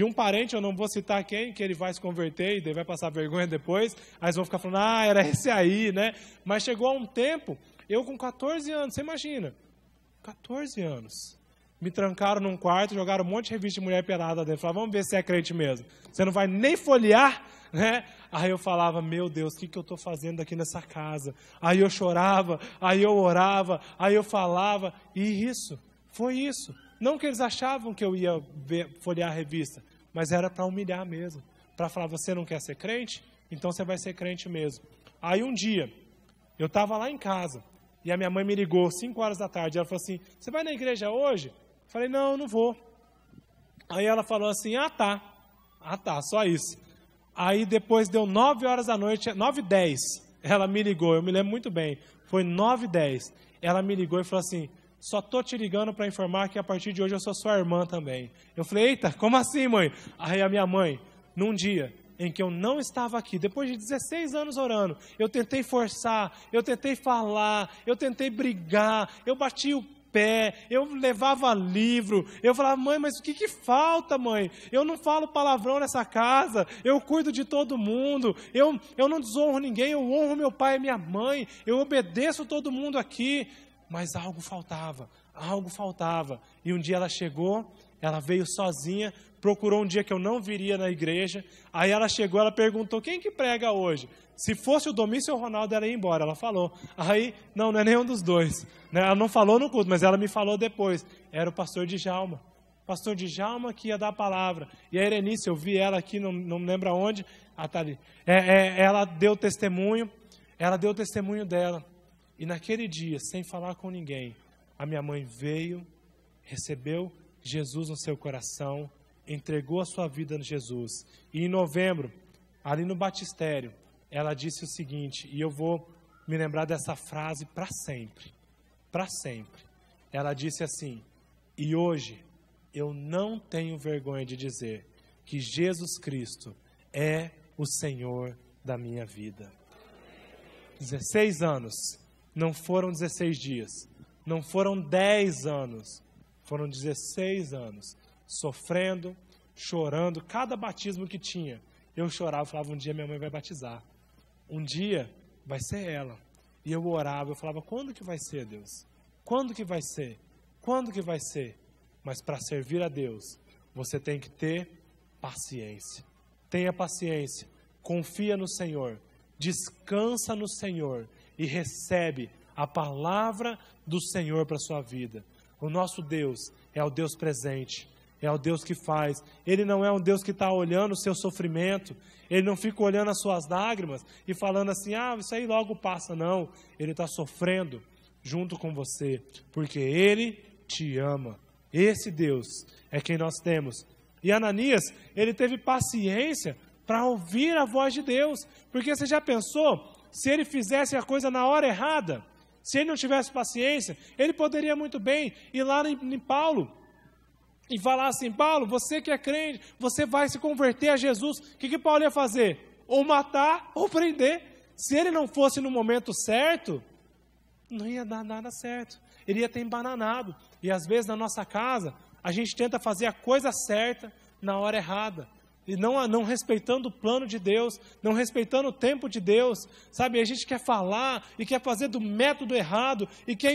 S1: um parente, eu não vou citar quem, que ele vai se converter e daí vai passar vergonha depois. Aí eles vão ficar falando, era esse aí, né? Mas chegou a um tempo, eu com 14 anos, você imagina, 14 anos. Me trancaram num quarto, jogaram um monte de revista de mulher pelada dentro. Falaram, vamos ver se é crente mesmo. Você não vai nem folhear, né? Aí eu falava, meu Deus, o que eu estou fazendo aqui nessa casa? Aí eu chorava, aí eu orava, aí eu falava. E foi isso. Não que eles achavam que eu ia folhear a revista, mas era para humilhar mesmo. Para falar, você não quer ser crente? Então você vai ser crente mesmo. Aí um dia, eu estava lá em casa, e a minha mãe me ligou, 5 horas da tarde. Ela falou assim, você vai na igreja hoje? Eu falei, não vou. Aí ela falou assim, tá, só isso. Aí depois deu 9 horas da noite, 9h10, ela me ligou, eu me lembro muito bem, foi 9h10. Ela me ligou e falou assim, só estou te ligando para informar que a partir de hoje eu sou sua irmã também. Eu falei, eita, como assim, mãe? Aí a minha mãe, num dia em que eu não estava aqui, depois de 16 anos orando, eu tentei forçar, eu tentei falar, eu tentei brigar, eu bati o pé, eu levava livro, eu falava, mãe, mas o que falta, mãe? Eu não falo palavrão nessa casa, eu cuido de todo mundo, eu não desonro ninguém, eu honro meu pai e minha mãe, eu obedeço todo mundo aqui, mas algo faltava. E um dia ela chegou, ela veio sozinha, procurou um dia que eu não viria na igreja, aí ela chegou, ela perguntou, quem que prega hoje? Se fosse o Domício ou o Ronaldo, ela ia embora, ela falou. Aí, não é nenhum dos dois. Né? Ela não falou no culto, mas ela me falou depois. Era o pastor Djalma. Pastor Djalma que ia dar a palavra. E a Erenice, eu vi ela aqui, não lembro aonde. Tá ali. Ela deu testemunho dela. E naquele dia, sem falar com ninguém, a minha mãe veio, recebeu Jesus no seu coração, entregou a sua vida a Jesus. E em novembro, ali no batistério, ela disse o seguinte, e eu vou me lembrar dessa frase para sempre. Ela disse assim, e hoje eu não tenho vergonha de dizer que Jesus Cristo é o Senhor da minha vida. 16 anos, não foram 16 dias, não foram 10 anos, foram 16 anos, sofrendo, chorando, cada batismo que tinha, eu chorava, falava, um dia minha mãe vai batizar. Um dia vai ser ela. E eu orava, eu falava, quando que vai ser, Deus? Quando que vai ser? Quando que vai ser? Mas para servir a Deus, você tem que ter paciência. Tenha paciência, confia no Senhor, descansa no Senhor e recebe a palavra do Senhor para a sua vida. O nosso Deus é o Deus presente. É o Deus que faz. Ele não é um Deus que está olhando o seu sofrimento. Ele não fica olhando as suas lágrimas e falando assim, isso aí logo passa. Não, Ele está sofrendo junto com você, porque Ele te ama. Esse Deus é quem nós temos. E Ananias, ele teve paciência para ouvir a voz de Deus. Porque você já pensou, se ele fizesse a coisa na hora errada, se ele não tivesse paciência, ele poderia muito bem ir lá em Paulo e falar assim, Paulo, você que é crente, você vai se converter a Jesus. O que Paulo ia fazer? Ou matar ou prender. Se ele não fosse no momento certo, não ia dar nada certo. Ele ia ter embananado. E às vezes na nossa casa, a gente tenta fazer a coisa certa na hora errada. E não respeitando o plano de Deus, não respeitando o tempo de Deus, sabe? A gente quer falar e quer fazer do método errado e quer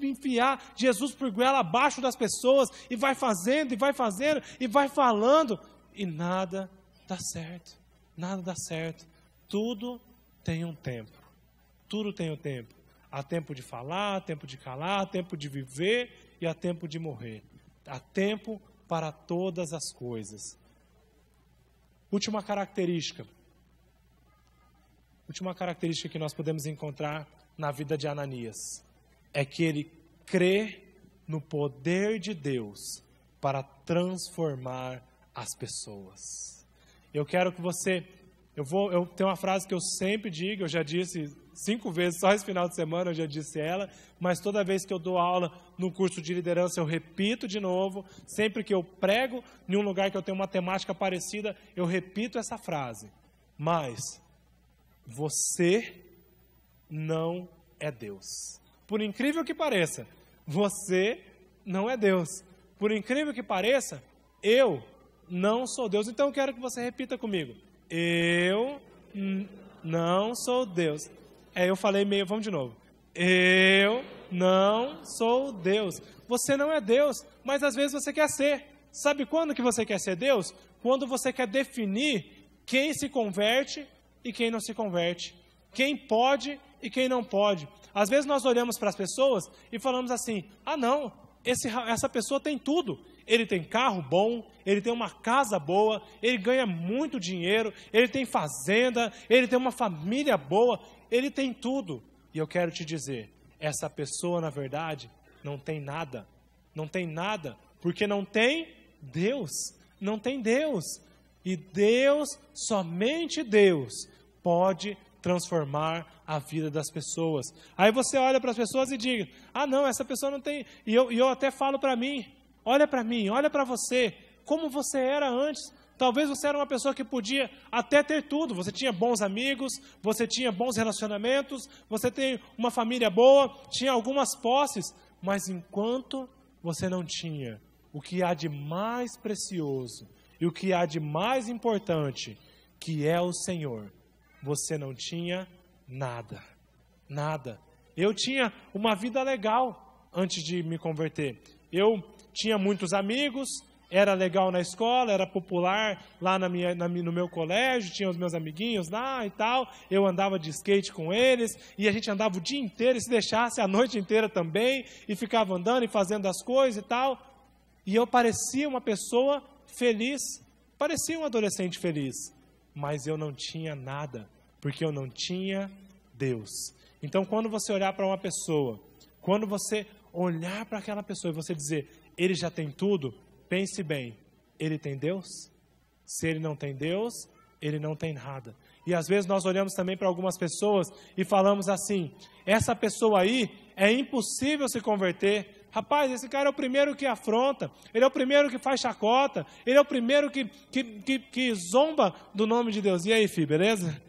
S1: enfiar Jesus por goela abaixo das pessoas e vai fazendo e vai falando e nada dá certo, nada dá certo. Tudo tem um tempo, tudo tem um tempo. Há tempo de falar, há tempo de calar, há tempo de viver e há tempo de morrer. Há tempo para todas as coisas. Última característica que nós podemos encontrar na vida de Ananias é que ele crê no poder de Deus para transformar as pessoas. Eu quero que você... Eu tenho uma frase que eu sempre digo, eu já disse 5 vezes, só esse final de semana eu já disse ela, mas toda vez que eu dou aula no curso de liderança eu repito de novo, sempre que eu prego em um lugar que eu tenho uma temática parecida, eu repito essa frase. Mas você não é Deus. Por incrível que pareça, você não é Deus. por incrível que pareça, eu não sou Deus. Então eu quero que você repita comigo. Eu não sou Deus. Eu falei meio, vamos de novo. Eu não sou Deus. Você não é Deus, mas às vezes você quer ser. Sabe quando que você quer ser Deus? Quando você quer definir quem se converte e quem não se converte. Quem pode e quem não pode. Às vezes nós olhamos para as pessoas e falamos assim, não, essa pessoa tem tudo. Ele tem carro bom, ele tem uma casa boa, ele ganha muito dinheiro, ele tem fazenda, ele tem uma família boa, ele tem tudo. E eu quero te dizer, essa pessoa, na verdade, não tem nada. Não tem nada, porque não tem Deus. Não tem Deus. E Deus, somente Deus, pode transformar a vida das pessoas. Aí você olha para as pessoas e diz, não, essa pessoa não tem... E eu até falo para mim, olha para você, como você era antes. Talvez você era uma pessoa que podia até ter tudo. Você tinha bons amigos, você tinha bons relacionamentos, você tem uma família boa, tinha algumas posses, mas enquanto você não tinha o que há de mais precioso e o que há de mais importante, que é o Senhor, você não tinha nada. Nada. Eu tinha uma vida legal antes de me converter. Eu tinha muitos amigos, era legal na escola, era popular lá no meu colégio, tinha os meus amiguinhos lá e tal, eu andava de skate com eles, e a gente andava o dia inteiro, e se deixasse a noite inteira também, e ficava andando e fazendo as coisas e tal, e eu parecia uma pessoa feliz, parecia um adolescente feliz, mas eu não tinha nada, porque eu não tinha Deus. Então, quando você olhar para uma pessoa, quando você olhar para aquela pessoa e você dizer, ele já tem tudo, pense bem, ele tem Deus? Se ele não tem Deus, ele não tem nada. E às vezes nós olhamos também para algumas pessoas e falamos assim, essa pessoa aí é impossível se converter. Rapaz, esse cara é o primeiro que afronta, ele é o primeiro que faz chacota, ele é o primeiro que zomba do nome de Deus. E aí, filho, beleza?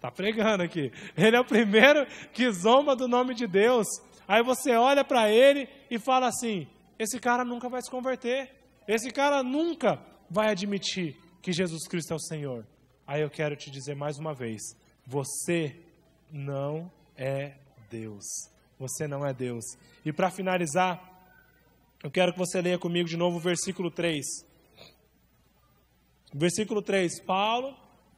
S1: Tá pregando aqui. Ele é o primeiro que zomba do nome de Deus. Aí você olha para ele e fala assim, esse cara nunca vai se converter. Esse cara nunca vai admitir que Jesus Cristo é o Senhor. Aí eu quero te dizer mais uma vez, você não é Deus. Você não é Deus. E para finalizar, eu quero que você leia comigo de novo o versículo 3. Versículo 3, Paulo,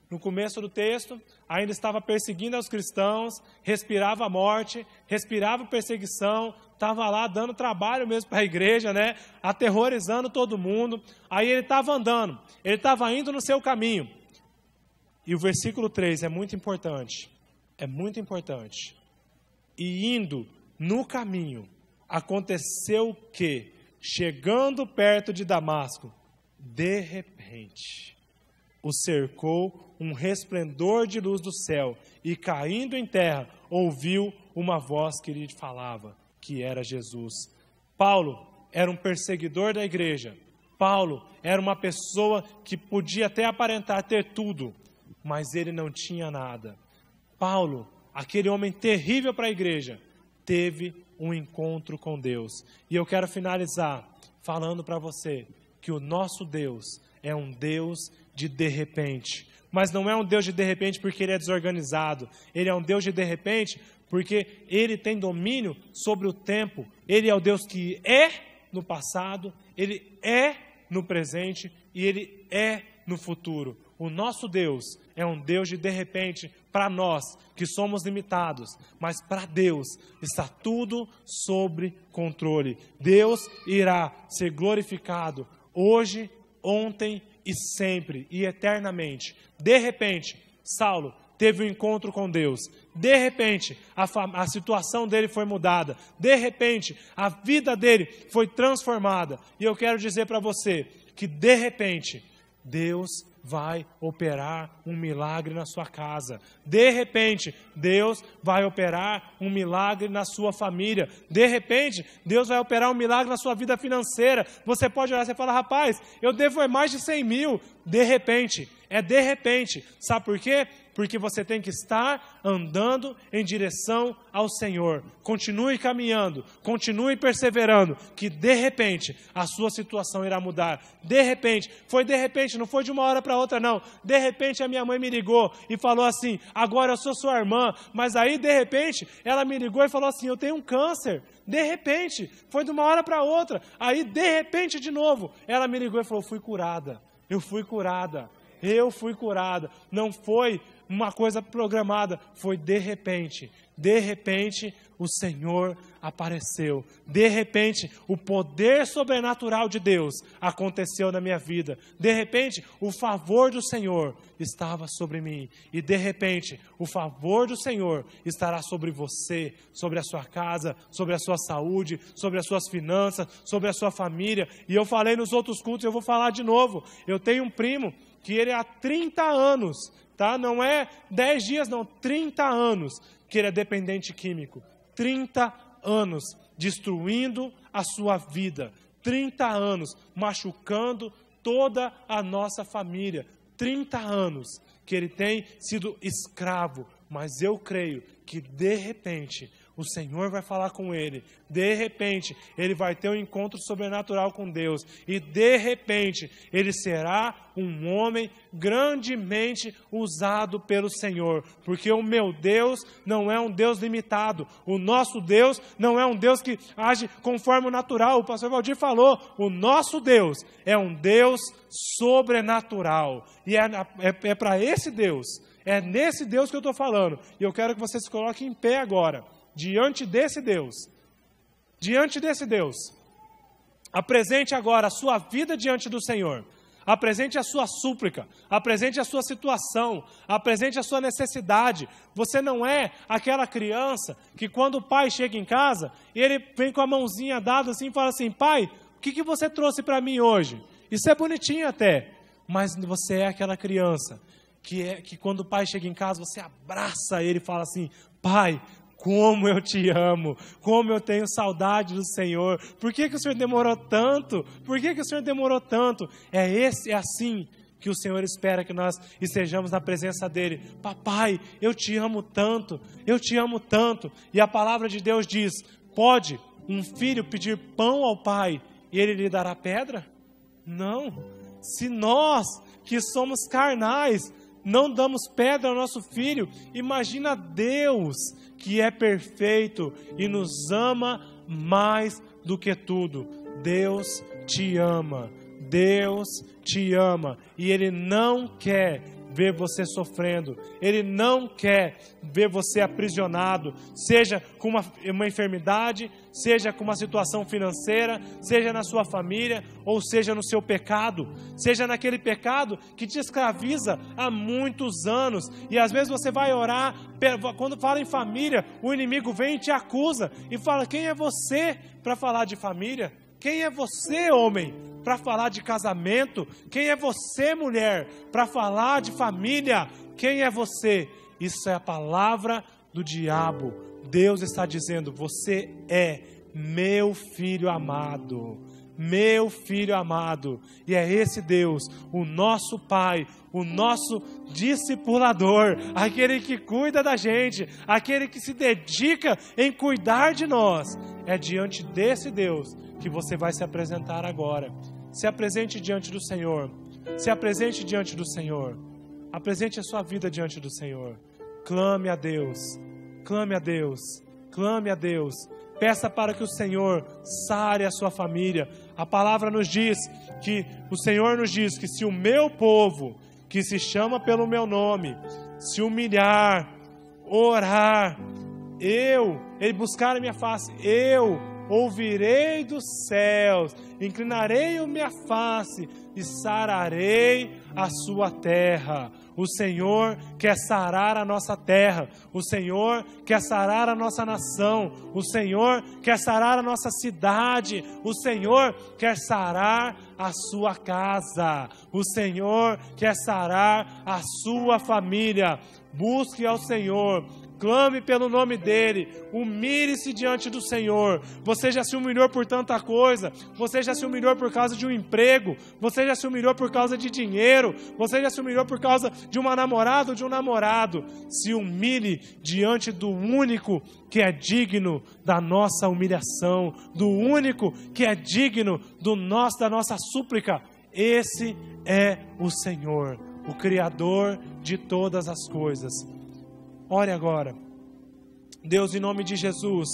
S1: no começo do texto, ainda estava perseguindo os cristãos, respirava a morte, respirava perseguição, estava lá dando trabalho mesmo para a igreja, né? Aterrorizando todo mundo. Aí ele estava andando, ele estava indo no seu caminho. E o versículo 3 é muito importante, E indo no caminho, aconteceu que, chegando perto de Damasco, de repente, o cercou um resplendor de luz do céu, e caindo em terra, ouviu uma voz que lhe falava, que era Jesus. Paulo era um perseguidor da igreja. Paulo era uma pessoa que podia até aparentar ter tudo, mas ele não tinha nada. Paulo, aquele homem terrível para a igreja, teve um encontro com Deus. E eu quero finalizar falando para você que o nosso Deus é um Deus de repente. Mas não é um Deus de repente porque ele é desorganizado. Ele é um Deus de repente porque ele tem domínio sobre o tempo. Ele é o Deus que é no passado, ele é no presente e ele é no futuro. O nosso Deus é um Deus de repente para nós, que somos limitados, mas para Deus está tudo sob controle. Deus irá ser glorificado hoje, ontem e sempre, e eternamente. De repente, Saulo teve um encontro com Deus. De repente, a situação dele foi mudada. De repente, a vida dele foi transformada. E eu quero dizer para você que, de repente, Deus vai operar um milagre na sua casa. De repente, Deus vai operar um milagre na sua família. De repente, Deus vai operar um milagre na sua vida financeira. Você pode olhar e falar, rapaz, eu devo mais de 100 mil. De repente, é de repente. Sabe por quê? Porque você tem que estar andando em direção ao Senhor. Continue caminhando, continue perseverando, que de repente a sua situação irá mudar. De repente, não foi de uma hora para outra não. De repente a minha mãe me ligou e falou assim, agora eu sou sua irmã. Mas aí de repente ela me ligou e falou assim, eu tenho um câncer. De repente, foi de uma hora para outra. Aí de repente de novo, ela me ligou e falou, fui curada. Eu fui curada. Não foi uma coisa programada, foi de repente. De repente, o Senhor apareceu. De repente, o poder sobrenatural de Deus aconteceu na minha vida. De repente, o favor do Senhor estava sobre mim. E de repente, o favor do Senhor estará sobre você, sobre a sua casa, sobre a sua saúde, sobre as suas finanças, sobre a sua família. E eu falei nos outros cultos, eu vou falar de novo. Eu tenho um primo que ele há 30 anos, tá? Não é 10 dias, não, 30 anos que ele é dependente químico. 30 anos destruindo a sua vida. 30 anos machucando toda a nossa família. 30 anos que ele tem sido escravo. Mas eu creio que de repente o Senhor vai falar com ele. De repente, ele vai ter um encontro sobrenatural com Deus. E de repente, ele será um homem grandemente usado pelo Senhor. Porque o meu Deus não é um Deus limitado. O nosso Deus não é um Deus que age conforme o natural. O pastor Valdir falou, o nosso Deus é um Deus sobrenatural. E é para esse Deus, é nesse Deus que eu estou falando. E eu quero que você se coloque em pé agora. Diante desse Deus, apresente agora a sua vida diante do Senhor, apresente a sua súplica, apresente a sua situação, apresente a sua necessidade. Você não é aquela criança que quando o pai chega em casa, ele vem com a mãozinha dada assim e fala assim, pai, o que você trouxe para mim hoje? Isso é bonitinho até, mas você é aquela criança que quando o pai chega em casa, você abraça ele e fala assim, pai, como eu te amo, como eu tenho saudade do Senhor. Por que o Senhor demorou tanto? É assim que o Senhor espera que nós estejamos na presença dEle. Papai, eu te amo tanto. E a palavra de Deus diz, pode um filho pedir pão ao pai e ele lhe dará pedra? Não. Se nós, que somos carnais, não damos pedra ao nosso filho, imagina Deus, que é perfeito e nos ama mais do que tudo. Deus te ama, e Ele não quer ver você sofrendo, Ele não quer ver você aprisionado, seja com uma enfermidade, seja com uma situação financeira, seja na sua família, ou seja no seu pecado, seja naquele pecado que te escraviza há muitos anos, e às vezes você vai orar, quando fala em família, o inimigo vem e te acusa, e fala, quem é você para falar de família? Quem é você, homem, para falar de casamento? Quem é você, mulher, para falar de família? Quem é você? Isso é a palavra do diabo. Deus está dizendo, você é meu filho amado. Meu filho amado. E é esse Deus, o nosso Pai, o nosso discipulador, aquele que cuida da gente, aquele que se dedica em cuidar de nós. É diante desse Deus que você vai se apresentar agora. Se apresente diante do Senhor. Se apresente diante do Senhor. Apresente a sua vida diante do Senhor. Clame a Deus. Clame a Deus. Clame a Deus. Peça para que o Senhor sare a sua família. A palavra nos diz que o Senhor nos diz que se o meu povo, que se chama pelo meu nome, se humilhar, orar, ele buscar a minha face, eu ouvirei dos céus, inclinarei a minha face e sararei a sua terra. O Senhor quer sarar a nossa terra, o Senhor quer sarar a nossa nação, o Senhor quer sarar a nossa cidade, o Senhor quer sarar a sua casa, o Senhor quer sarar a sua família. Busque ao Senhor, clame pelo nome dEle, humilhe-se diante do Senhor. Você já se humilhou por tanta coisa, você já se humilhou por causa de um emprego, você já se humilhou por causa de dinheiro, você já se humilhou por causa de uma namorada ou de um namorado. Se humilhe diante do único que é digno da nossa humilhação, do único que é digno da nossa súplica. Esse é o Senhor, o Criador de todas as coisas. Ore agora. Deus, em nome de Jesus,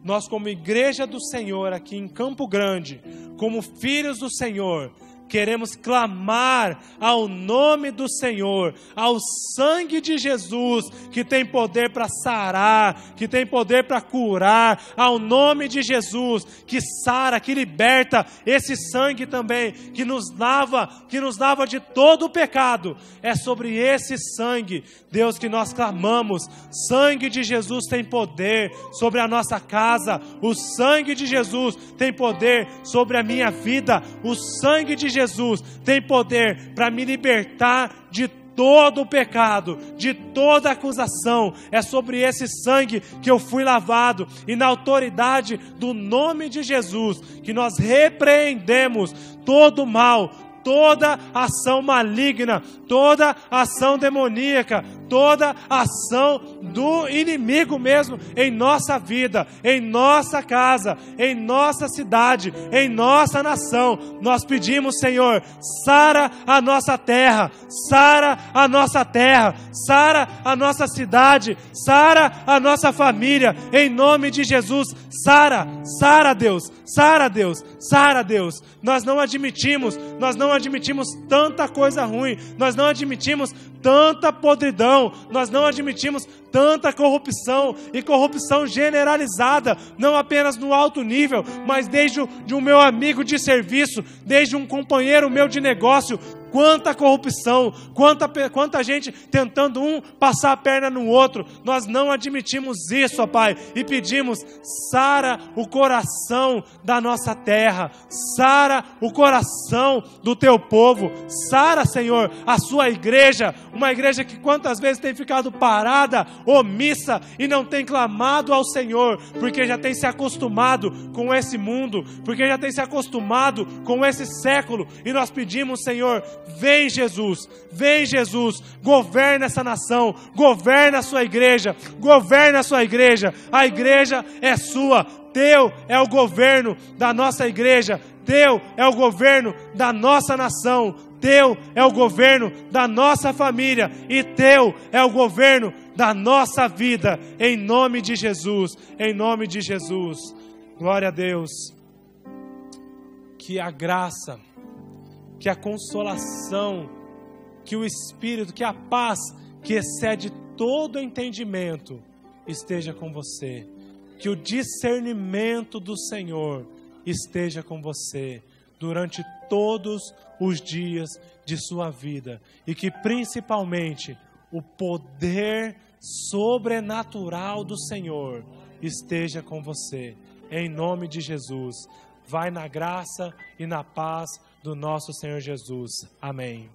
S1: nós como igreja do Senhor aqui em Campo Grande, como filhos do Senhor, queremos clamar ao nome do Senhor, ao sangue de Jesus, que tem poder para sarar, que tem poder para curar, ao nome de Jesus, que sara, que liberta, esse sangue também, que nos lava de todo o pecado. É sobre esse sangue, Deus, que nós clamamos. Sangue de Jesus tem poder sobre a nossa casa, o sangue de Jesus tem poder sobre a minha vida, o sangue de Jesus tem poder para me libertar de todo o pecado, de toda acusação. É sobre esse sangue que eu fui lavado, e na autoridade do nome de Jesus, que nós repreendemos todo o mal, toda ação maligna, toda ação demoníaca, toda ação do inimigo mesmo em nossa vida, em nossa casa, em nossa cidade, em nossa nação. Nós pedimos, Senhor, sara a nossa terra, sara a nossa terra, sara a nossa cidade, sara a nossa família, em nome de Jesus. Sara, Deus, sara, Deus, sara, Deus. Nós não admitimos tanta coisa ruim, nós não admitimos tanta podridão, nós não admitimos tanta corrupção, e corrupção generalizada, não apenas no alto nível, mas desde um meu amigo de serviço, desde um companheiro meu de negócio. Quanta corrupção, quanta gente tentando um passar a perna no outro. Nós não admitimos isso, ó Pai, e pedimos, sara o coração da nossa terra, sara o coração do teu povo, sara, Senhor, a sua igreja, uma igreja que quantas vezes tem ficado parada, omissa, e não tem clamado ao Senhor, porque já tem se acostumado com esse mundo, porque já tem se acostumado com esse século. E nós pedimos, Senhor, vem Jesus, governa essa nação, governa a sua igreja, a igreja é sua, teu é o governo da nossa igreja, teu é o governo da nossa nação, teu é o governo da nossa família, e teu é o governo da nossa vida, em nome de Jesus, glória a Deus. Que a graça, que a consolação, que o Espírito, que a paz que excede todo entendimento esteja com você, que o discernimento do Senhor esteja com você durante todos os dias de sua vida, e que principalmente o poder sobrenatural do Senhor esteja com você, em nome de Jesus. Vai na graça e na paz do nosso Senhor Jesus. Amém.